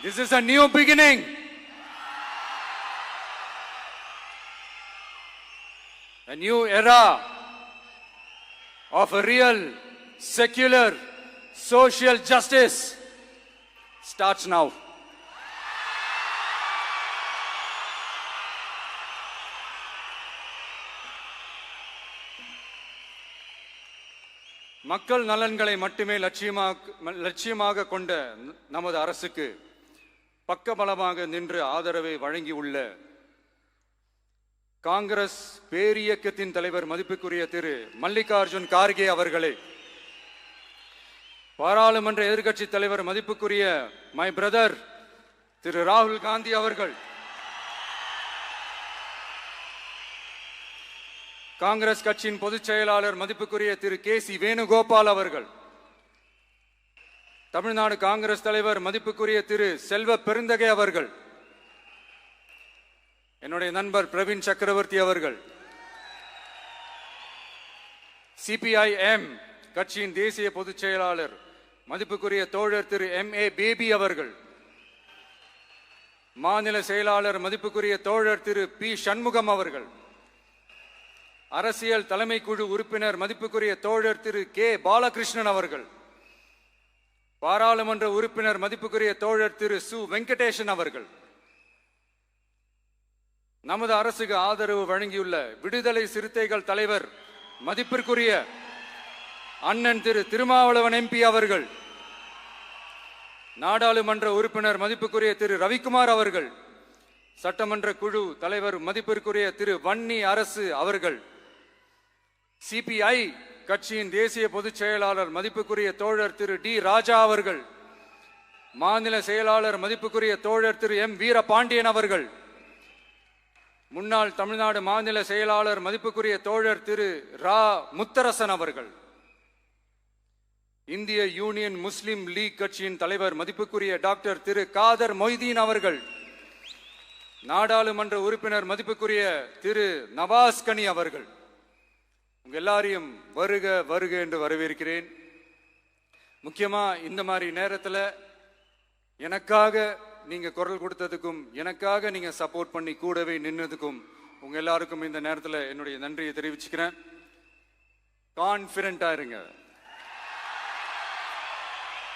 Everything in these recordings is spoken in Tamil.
This is a new beginning. A new era of a real, secular, social justice starts now. மக்கள் நலன்களை மட்டுமே லட்சியமாக கொண்ட நமது அரசுக்கு பக்கபலமாக நின்று ஆதரவை வழங்கியுள்ள காங்கிரஸ் பேரியக்கத்தின் தலைவர் மதிப்புக்குரிய திரு மல்லிகார்ஜுன் கார்கே அவர்களே, பாராளுமன்ற எதிர்க்கட்சி தலைவர் மதிப்புக்குரிய மை பிரதர் திரு ராகுல் காந்தி அவர்கள், காங்கிரஸ் கட்சியின் பொதுச் செயலாளர் மதிப்புக்குரிய திரு கே.சி. வேணுகோபால் அவர்கள், தமிழ்நாடு காங்கிரஸ் தலைவர் மதிப்புக்குரிய திரு செல்வ பெருந்தகை அவர்கள், என்னுடைய நண்பர் பிரவீன் சக்கரவர்த்தி அவர்கள், சிபிஐஎம் கட்சியின் தேசிய பொதுச் செயலாளர் மதிப்புக்குரிய தோழர் திரு M.A. பேபி அவர்கள், மாநில செயலாளர் மதிப்புக்குரிய தோழர் திரு பி. சண்முகம் அவர்கள், அரசியல் தலைமை குழு உறுப்பினர் மதிப்புக்குரிய தோழர் திரு கே. பாலகிருஷ்ணன் அவர்கள், பாராளுமன்ற உறுப்பினர் மதிப்புக்குரிய தோழர் திரு சு. வெங்கடேசன் அவர்கள், நமது அரசுக்கு ஆதரவு வழங்கியுள்ள விடுதலை சிறுத்தைகள் தலைவர் மதிப்பிற்குரிய அண்ணன் திரு திருமாவளவன் MP அவர்கள், நாடாளுமன்ற உறுப்பினர் மதிப்புக்குரிய திரு ரவிக்குமார் அவர்கள், சட்டமன்ற குழு தலைவர் மதிப்பிற்குரிய திரு வன்னி அரசு அவர்கள், சிபிஐ கட்சியின் தேசிய பொதுச் செயலாளர் மதிப்புக்குரிய தோழர் திரு டி. ராஜா அவர்கள், மாநில செயலாளர் மதிப்புக்குரிய தோழர் திரு M. வீரபாண்டியன் அவர்கள், முன்னாள் தமிழ்நாடு மாநில செயலாளர் மதிப்புக்குரிய தோழர் திரு ரா. முத்தரசன் அவர்கள், இந்திய யூனியன் முஸ்லிம் லீக் கட்சியின் தலைவர் மதிப்புக்குரிய டாக்டர் திரு காதர் மொய்தீன் அவர்கள், நாடாளுமன்ற உறுப்பினர் மதிப்புக்குரிய திரு நவாஸ் கனி அவர்கள், உங்க எல்லாரையும் வருக வருக என்று வரவேற்கிறேன். முக்கியமா இந்த மாதிரி நேரத்தில் எனக்காக நீங்க குரல் கொடுத்ததுக்கும், எனக்காக நீங்க சப்போர்ட் பண்ணி கூடவே நின்னதுக்கும் உங்க எல்லாருக்கும் இந்த நேரத்தில் என்னுடைய நன்றியை தெரிவிச்சுக்கிறேன். கான்பிடண்டா இருங்க,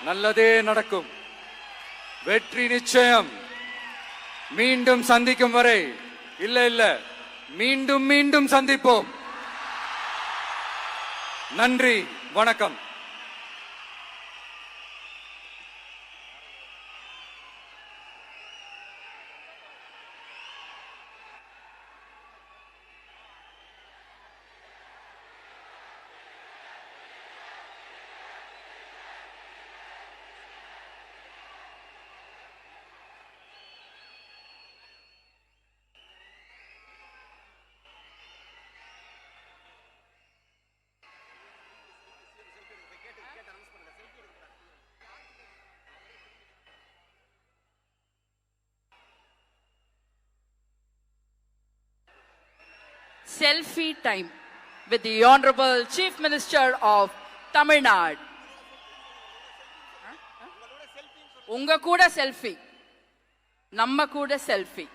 நல்லதே நடக்கும், வெற்றி நிச்சயம். மீண்டும் சந்திக்கும் வரை இல்ல மீண்டும் மீண்டும் சந்திப்போம். நன்றி, வணக்கம். Selfie time with the Honorable Chief Minister of Tamil Nadu. உங்க கூட செல்ஃபி, நம்ம கூட செல்ஃபி.